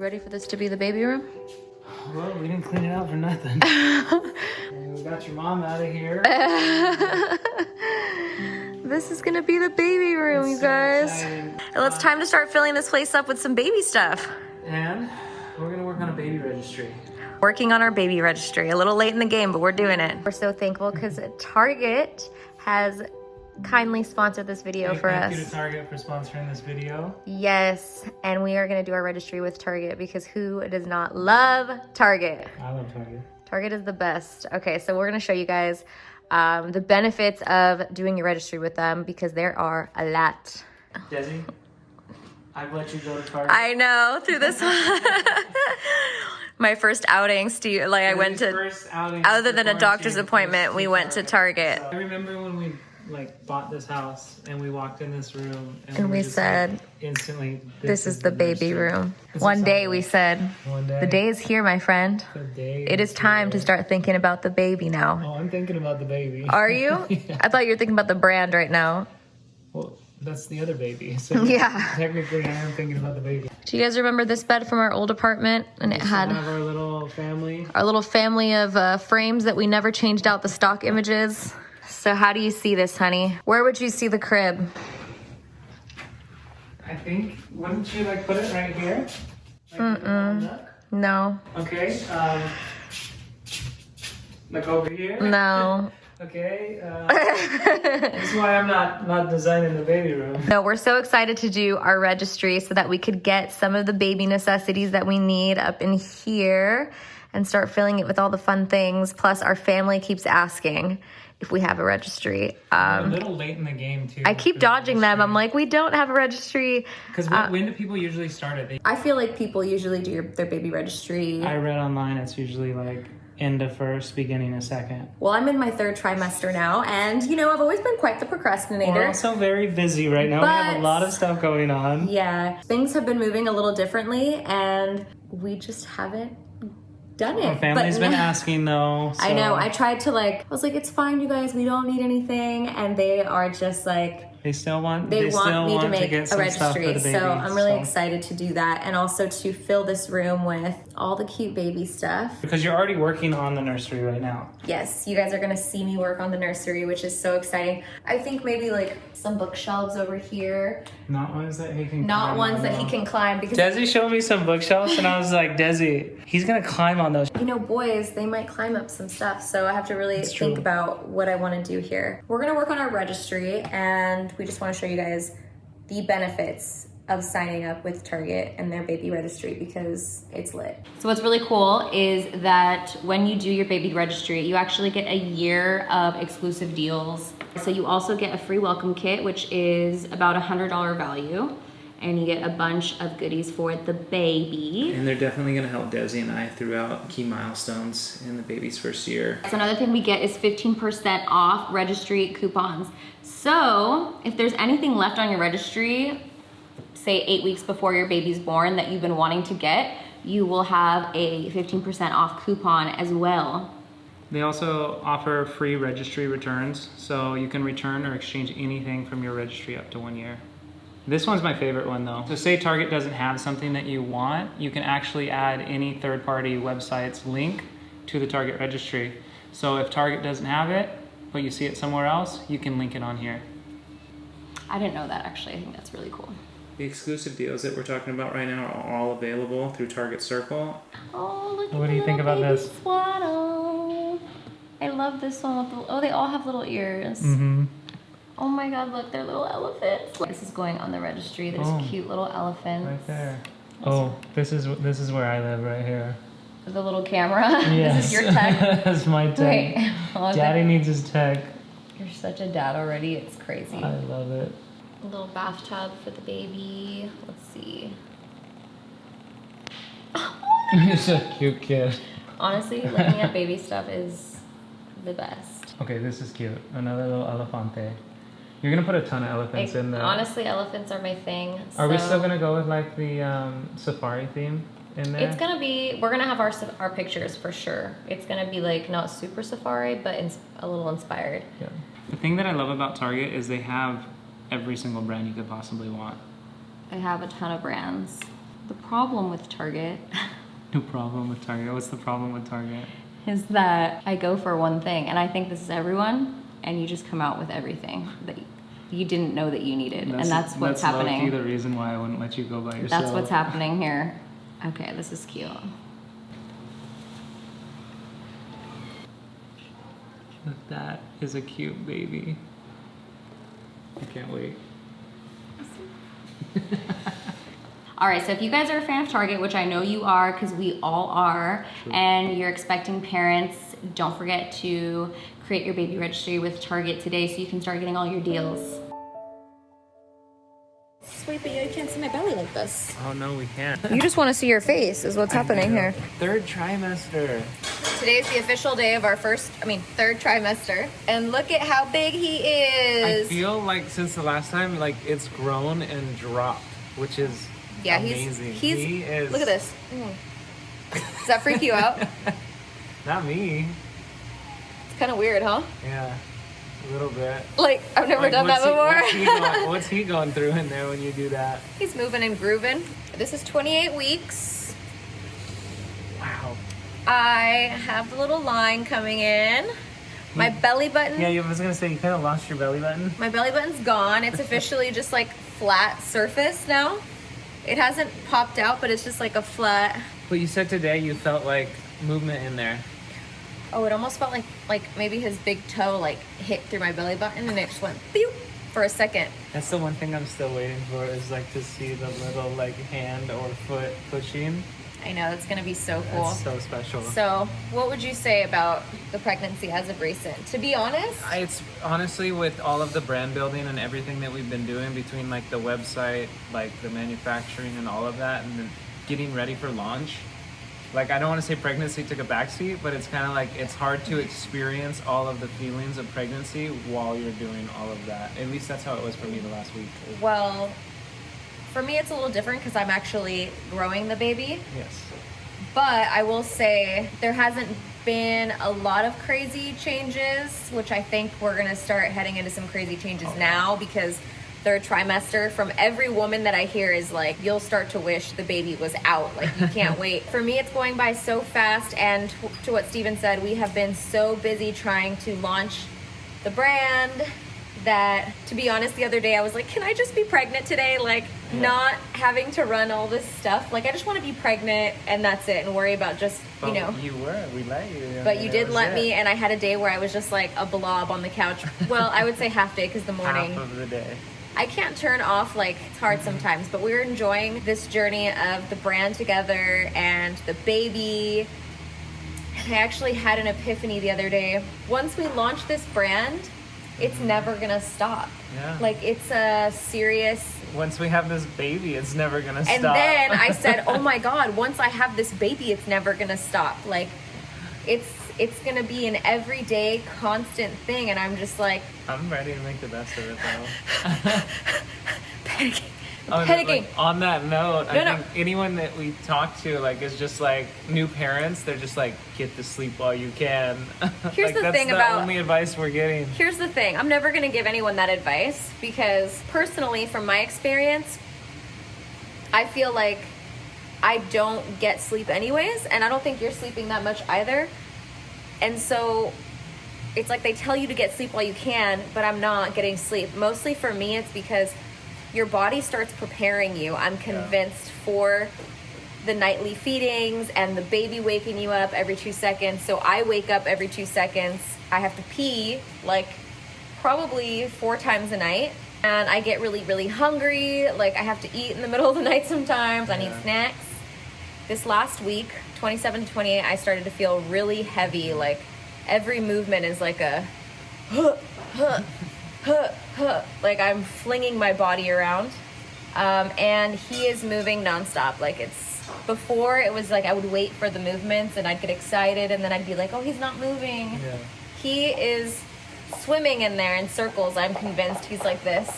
ready for this to be the baby room? Well, we didn't clean it out for nothing. We got your mom out of here. This is gonna be the baby room, you guys. Exciting. Well, it's time to start filling this place up with some baby stuff. And we're gonna work on a baby registry. Working on our baby registry. A little late in the game, but we're doing it. We're so thankful because Target has kindly sponsored this video for us. Thank you to Target for sponsoring this video. Yes, and we are gonna do our registry with Target because who does not love Target? I love Target. Target is the best. Okay, so we're gonna show you guys the benefits of doing your registry with them because there are a lot. Desi, I've let you go to Target. I know, through this my first outing, Steve, like I went to, first outing other than a doctor's appointment, we went to Target. So I remember when we bought this house and we walked in this room And we just, said, instantly, this is the baby room. It's One day exciting. we said, One day. the day is here, my friend. The day It is time to start thinking about the baby now. Oh, I'm thinking about the baby. Are you? Yeah. I thought you were thinking about the brand right now. Well, that's the other baby. So Yeah. technically I am thinking about the baby. Do you guys remember this bed from our old apartment? And it We had have our little family. our little family of frames that we never changed out the stock images. So how do you see this, honey? Where would you see the crib? I think, wouldn't you put it right here? No. Okay, over here? No. Okay, this is why I'm not designing the baby room. No, we're so excited to do our registry so that we could get some of the baby necessities that we need up in here and start filling it with all the fun things. Plus, our family keeps asking if we have a registry. We're a little late in the game, too. I keep dodging them. I'm like, we don't have a registry. Because when do people usually start it? I feel like people usually do their baby registry. I read online it's usually end of first, beginning of second. Well, I'm in my 3rd trimester now, and I've always been quite the procrastinator. We're also very busy right now. We have a lot of stuff going on. Yeah, things have been moving a little differently, and we just haven't done it. Our family's been asking though. So. I know. I tried to I was like, it's fine, you guys. We don't need anything, and they are just like. They still want. They want me to make get a some stuff for registry, the baby, so I'm really excited to do that, and also to fill this room with all the cute baby stuff. Because you're already working on the nursery right now. Yes, you guys are gonna see me work on the nursery, which is so exciting. I think maybe some bookshelves over here. Not ones that he can. Not climb ones on, that though. he can climb because. Desi showed me some bookshelves, and I was like, Desi, he's gonna climb on those. Boys, they might climb up some stuff, so I have to really It's think true. about what I want to do here. We're gonna work on our registry, and we just want to show you guys the benefits of signing up with Target and their baby registry because it's lit. So what's really cool is that when you do your baby registry, you actually get a year of exclusive deals. So you also get a free welcome kit, which is about $100 value. And you get a bunch of goodies for the baby. And they're definitely gonna help Desi and I throughout key milestones in the baby's first year. So another thing we get is 15% off registry coupons. So if there's anything left on your registry, say 8 weeks before your baby's born that you've been wanting to get, you will have a 15% off coupon as well. They also offer free registry returns, so you can return or exchange anything from your registry up to 1 year. This one's my favorite one though. So say Target doesn't have something that you want, you can actually add any third-party website's link to the Target registry. So if Target doesn't have it, but you see it somewhere else, you can link it on here. I didn't know that actually. I think that's really cool. The exclusive deals that we're talking about right now are all available through Target Circle. Oh, look at What do you think about this? Swaddle. I love this one. Oh, they all have little ears. Mm-hmm. Oh my God, look, they're little elephants. This is going on the registry. There's cute little elephants. Right there. Oh, this is where I live right here. The little camera. Yes. This is your tech. That's my tech. Wait. Daddy needs his tech. You're such a dad already. It's crazy. I love it. A little bathtub for the baby. Let's see. You're such a cute kid. Honestly, looking at baby stuff is the best. Okay, this is cute. Another little elefante. You're gonna put a ton of elephants in there. Honestly, elephants are my thing. Are we still gonna go with the safari theme in there? It's gonna be. We're gonna have our pictures for sure. It's gonna be not super safari, but a little inspired. Yeah. The thing that I love about Target is they have every single brand you could possibly want. I have a ton of brands. The problem with Target No problem with Target. What's the problem with Target? is that I go for one thing, and I think this is everyone, and you just come out with everything that you didn't know that you needed, and that's what's happening. That's low-key the reason why I wouldn't let you go by yourself. That's what's happening here. Okay, this is cute. That is a cute baby. I can't wait. All right, so if you guys are a fan of Target, which I know you are because we all are, Sure. and you're expecting parents, don't forget to create your baby registry with Target today so you can start getting all your deals. Sweet, but you can't see my belly like this. Oh no, we can't. You just want to see your face is what's happening here. Third trimester. Today's the official day of our third trimester. And look at how big he is. I feel like since the last time, like it's grown and dropped, which is amazing. He is. Look at this. Does that freak you out? Not me. It's kind of weird, huh? Yeah, a little bit. Like, I've never done that before. What's he going through in there when you do that? He's moving and grooving. This is 28 weeks. Wow. I have the little line coming in. My belly button. Yeah, I was gonna say you kind of lost your belly button. My belly button's gone. It's officially just like flat surface now. It hasn't popped out, but it's just like a flat. But you said today you felt like movement in there. Oh, it almost felt like maybe his big toe like hit through my belly button and it just went pew for a second. That's the one thing I'm still waiting for is like to see the little like hand or foot pushing. I know, it's gonna be so cool. That's so special. So, what would you say about the pregnancy as of recent? To be honest, It's honestly with all of the brand building and everything that we've been doing between like the website, like the manufacturing and all of that, and then getting ready for launch. Like, I don't want to say pregnancy took a backseat, but it's kind of like it's hard to experience all of the feelings of pregnancy while you're doing all of that. At least that's how it was for me the last week. well, for me it's a little different because I'm actually growing the baby. Yes. But I will say there hasn't been a lot of crazy changes, which I think we're gonna start heading into some crazy changes now because third trimester from every woman that I hear is like, you'll start to wish the baby was out. Like, you can't wait. For me, it's going by so fast. And to what Steven said, we have been so busy trying to launch the brand that, to be honest, the other day I was like, can I just be pregnant today? Like, not having to run all this stuff. Like, I just want to be pregnant and that's it, and worry about just, But you know. you were. We let you. But you did let me, and I had a day where I was just like a blob on the couch. Well, I would say half day because the morning. Half of the day. I can't turn off, like, it's hard sometimes, but we're enjoying this journey of the brand together and the baby. And I actually had an epiphany the other day. Once we launch this brand, it's never gonna stop. Yeah. Like, it's a serious. Once we have this baby, it's never gonna stop. And then I said, oh my God, once I have this baby, it's never gonna stop. Like, it's gonna be an everyday, constant thing. And I'm just like, I'm ready to make the best of it, though. panicking. Oh, Panicking. like, on that note, I No. think anyone that we talk to, like, is just like new parents. They're just like, get to sleep while you can. Here's like, the that's thing the about- only advice we're getting. Here's the thing. I'm never going to give anyone that advice because personally, from my experience, I feel like I don't get sleep anyways, and I don't think you're sleeping that much either. And so it's like they tell you to get sleep while you can, but I'm not getting sleep. Mostly for me, it's because your body starts preparing you, I'm convinced, for the nightly feedings and the baby waking you up every 2 seconds. So I wake up every 2 seconds. I have to pee like probably 4 times a night. And I get really, really hungry. Like, I have to eat in the middle of the night sometimes. I need snacks. This last week, 27 to 28, I started to feel really heavy. Like, every movement is like a like I'm flinging my body around. And he is moving nonstop. Like, it's, before it was like I would wait for the movements and I'd get excited and then I'd be like, oh, he's not moving. Yeah. He is swimming in there in circles. I'm convinced he's like this.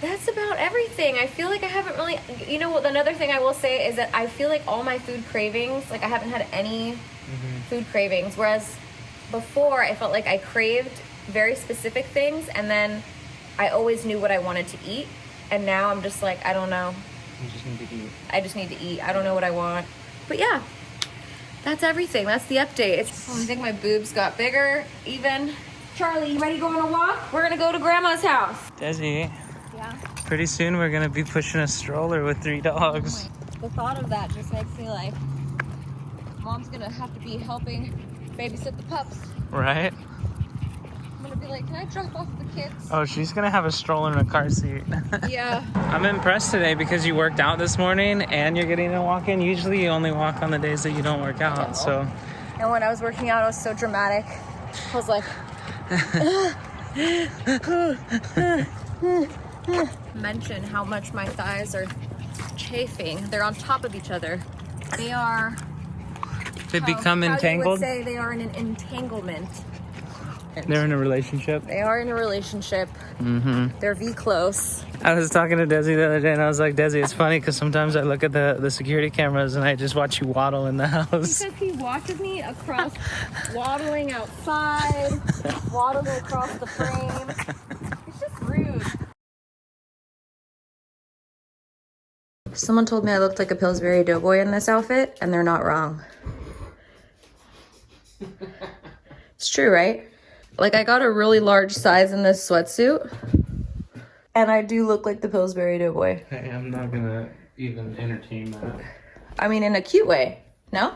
That's about everything. I feel like I haven't really, you know what, another thing I will say is that I feel like all my food cravings, like I haven't had any food cravings, whereas before I felt like I craved very specific things and then I always knew what I wanted to eat, and now I'm just like, I don't know. You just need to eat. I just need to eat. I don't know what I want. But yeah, that's everything. That's the update. I think my boobs got bigger, even. Charlie, you ready to go on a walk? We're gonna go to Grandma's house. Desi, Yeah? pretty soon we're gonna be pushing a stroller with 3 dogs. The thought of that just makes me like, Mom's gonna have to be helping babysit the pups. Right? I'm gonna be like, can I drop off the kids? Oh, she's gonna have a stroller and a car seat. Yeah. I'm impressed today because you worked out this morning and you're getting a walk in. Usually you only walk on the days that you don't work out, so. And when I was working out, I was so dramatic. I was like, mention how much my thighs are chafing. They're on top of each other. They are. They become how you entangled? would say they are in an entanglement. They're in a relationship? They are in a relationship. Mm-hmm. They're V-close. I was talking to Desi the other day and I was like, Desi, it's funny because sometimes I look at the security cameras and I just watch you waddle in the house. Because he watches me across, waddling outside, waddling across the frame. It's just rude. Someone told me I looked like a Pillsbury Doughboy in this outfit, and they're not wrong. It's true, right? Like, I got a really large size in this sweatsuit, and I do look like the Pillsbury Doughboy. Hey, I'm not gonna even entertain that. I mean, in a cute way, no?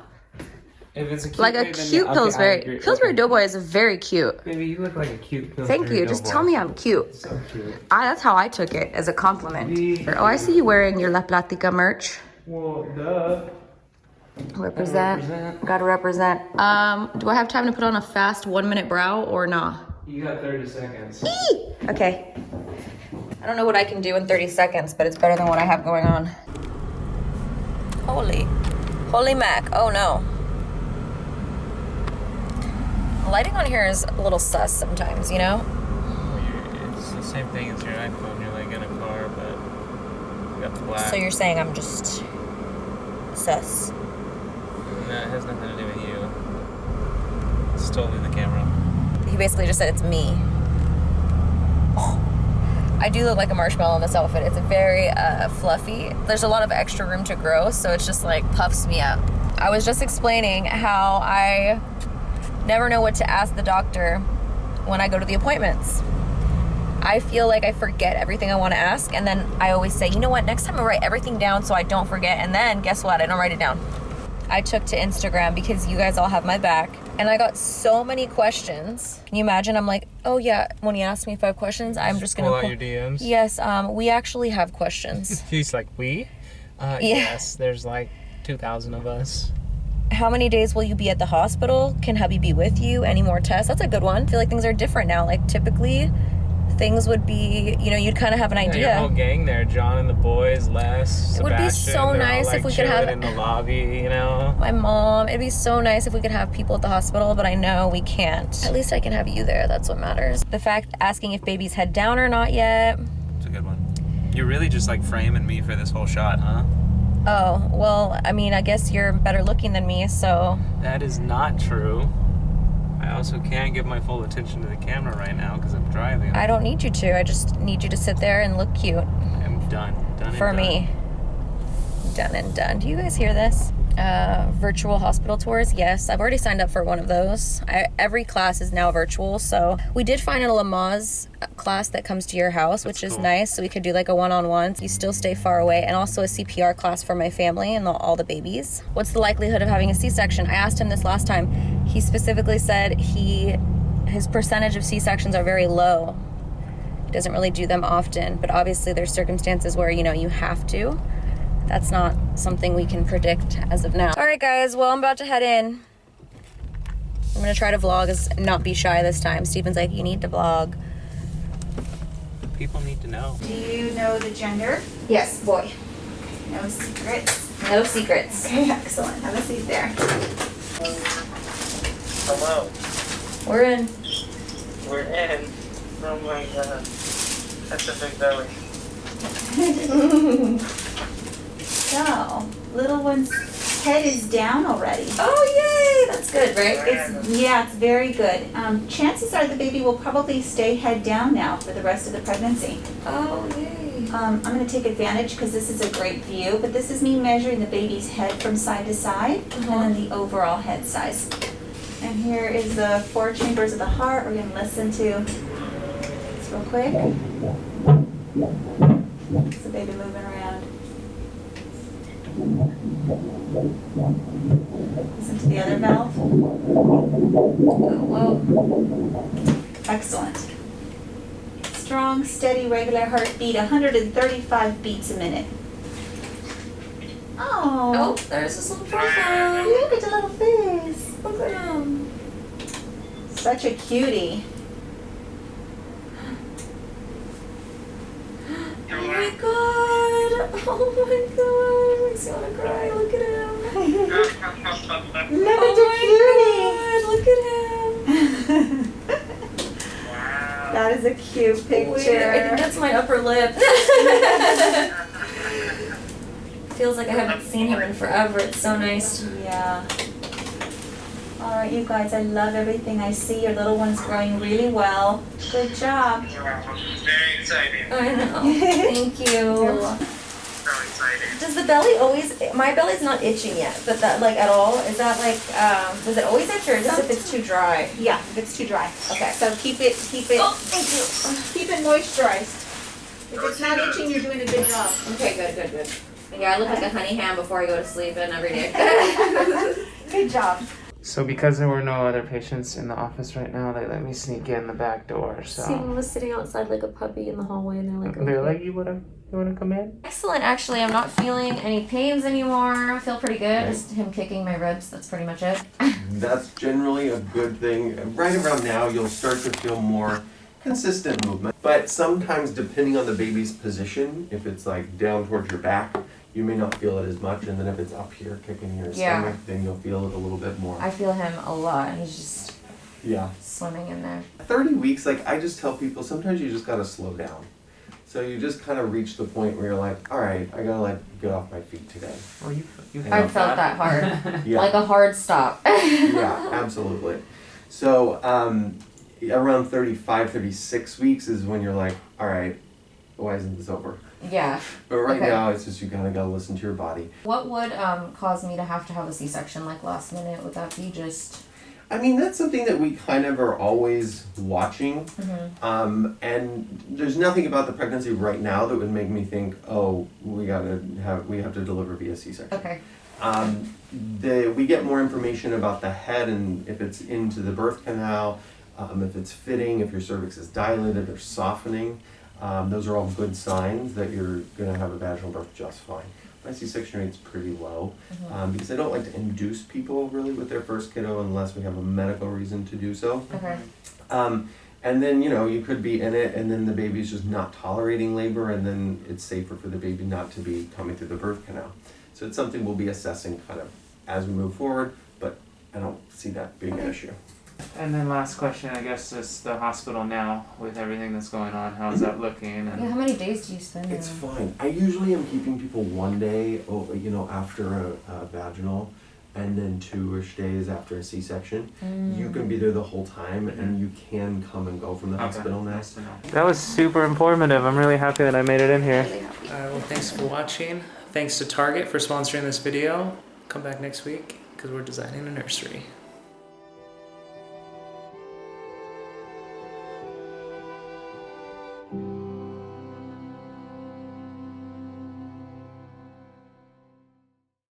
If it's a cute Like a way, then cute yeah, Pillsbury. okay, Pillsbury Doughboy is very cute. Baby, you look like a cute Pillsbury Thank you. Just Doughboy. tell me I'm cute. So cute. That's how I took it, as a compliment. Oh, I see you wearing your La Platica merch. Well, duh. Represent. Gotta represent. Do I have time to put on a fast 1-minute brow or not? You got 30 seconds. Okay. I don't know what I can do in 30 seconds, but it's better than what I have going on. Holy Mac. Oh no. Lighting on here is a little sus sometimes, you know? It's the same thing as your iPhone. You're like in a car, but you got the black. So you're saying I'm just sus? No, it has nothing to do with you. It's totally the camera. He basically just said it's me. Oh, I do look like a marshmallow in this outfit. It's very fluffy. There's a lot of extra room to grow, so it's just like puffs me up. I was just explaining how I never know what to ask the doctor when I go to the appointments. I feel like I forget everything I want to ask, and then I always say, you know what, next time I write everything down so I don't forget, and then guess what, I don't write it down. I took to Instagram because you guys all have my back, and I got so many questions. Can you imagine? I'm like, oh yeah, when he asked me if I have questions, I'm just gonna pull out your DMs. Yes, we actually have questions. He's like, we? Yeah. Yes, there's like 2,000 of us. How many days will you be at the hospital? Can hubby be with you? Any more tests? That's a good one. I feel like things are different now. Like typically things would be, you know, you'd kind of have an idea. Your whole gang there, John and the boys, Les, It would be Sebastian, so they're nice all, like, if we could have chilling in the lobby, you know. My mom. It'd be so nice if we could have people at the hospital, but I know we can't. At least I can have you there. That's what matters. The fact asking if baby's head down or not yet. It's a good one. You're really just like framing me for this whole shot, huh? Oh, well, I mean, I guess you're better looking than me, so. That is not true. I also can't give my full attention to the camera right now because I'm driving. I don't need you to. I just need you to sit there and look cute. I'm done. Done and For done. me. Done and done. Do you guys hear this? Virtual hospital tours? Yes, I've already signed up for one of those. Every class is now virtual, so we did find a Lamaze class that comes to your house, which is cool. nice, so we could do like a one-on-one. You still stay far away, and also a CPR class for my family and all the babies. What's the likelihood of having a C-section? I asked him this last time. He specifically said his percentage of C-sections are very low. He doesn't really do them often, but obviously there's circumstances where, you know, you have to. That's not something we can predict as of now. All right, guys. Well, I'm about to head in. I'm going to try to vlog and not be shy this time. Steven's like, you need to vlog. People need to know. Do you know the gender? Yes, boy. No secrets. No secrets. Okay, excellent. Have a seat there. Hello, We're in. we're in. Oh my god, that's a big belly. So, little one's head is down already. Oh, yay. That's good, right? It's very good. Chances are the baby will probably stay head down now for the rest of the pregnancy. Oh, yay. I'm going to take advantage because this is a great view, but this is me measuring the baby's head from side to side and then the overall head size. And here is the 4 chambers of the heart. We're going to listen to this real quick. It's the baby moving around. Listen to the other valve. Whoa. Excellent. Strong, steady, regular heartbeat, 135 beats a minute. Oh, there's this little profile. Look at the little face. Look at him. Such a cutie. Oh my god. Oh my god. Makes me want to cry. Look at him. Look at the cutie. Look at him. That is a cute picture. I think that's my upper lip. Feels like I haven't seen him in forever. It's so nice. Yeah. All right, you guys, I love everything I see. Your little one's growing really well. Good job. Very exciting. I know. Thank you. So exciting. Does the belly always, my belly's not itching yet, but that like at all, is that like, does it always itch or just if it's too dry? Yeah, if it's too dry. Okay. So keep it, Oh, thank you. keep it moisturized. If it's not itching, you're doing a good job. Okay, good. Yeah, I look like a honey ham before I go to sleep and every day. Good job. So because there were no other patients in the office right now, they let me sneak in the back door. Steven was sitting outside like a puppy in the hallway and They're like, you wanna come in? Excellent, actually. I'm not feeling any pains anymore. I feel pretty good. Just him kicking my ribs. That's pretty much it. That's generally a good thing. Right around now, you'll start to feel more consistent movement. But sometimes, depending on the baby's position, if it's like down towards your back, you may not feel it as much. And then if it's up here kicking your stomach, then you'll feel it a little bit more. I feel him a lot. He's just Yeah. swimming in there. 30 weeks, like I just tell people, sometimes you just gotta slow down. So you just kind of reach the point where you're like, all right, I gotta like get off my feet today. Oh, you I felt that hard. Yeah. Like a hard stop. Yeah, absolutely. So around 35, 36 weeks is when you're like, all right, why isn't this over? Yeah. But right Okay. now, it's just you kind of gotta listen to your body. What would cause me to have a C-section like last minute? Would that be just... I mean, that's something that we kind of are always watching. And there's nothing about the pregnancy right now that would make me think, oh, we have to deliver via C-section. Okay. We get more information about the head and if it's into the birth canal, if it's fitting, if your cervix is dilated or softening. Those are all good signs that you're going to have a vaginal birth just fine. My C-section rate's pretty low because I don't like to induce people really with their first kiddo unless we have a medical reason to do so. Okay. And then, you could be in it and then the baby's just not tolerating labor and then it's safer for the baby not to be coming through the birth canal. So it's something we'll be assessing kind of as we move forward, but I don't see that being an issue. And then last question, I guess, is the hospital now with everything that's going on. How's that looking? And Yeah, how many days do you spend It's there? fine. I usually am keeping people 1 day, after a vaginal, and then 2-ish days after a C-section. You can be there the whole time, and you can come and go from the hospital now. Nice to know. That was super informative. I'm really happy that I made it in here. Really happy. Well, thanks for watching. Thanks to Target for sponsoring this video. Come back next week because we're designing a nursery.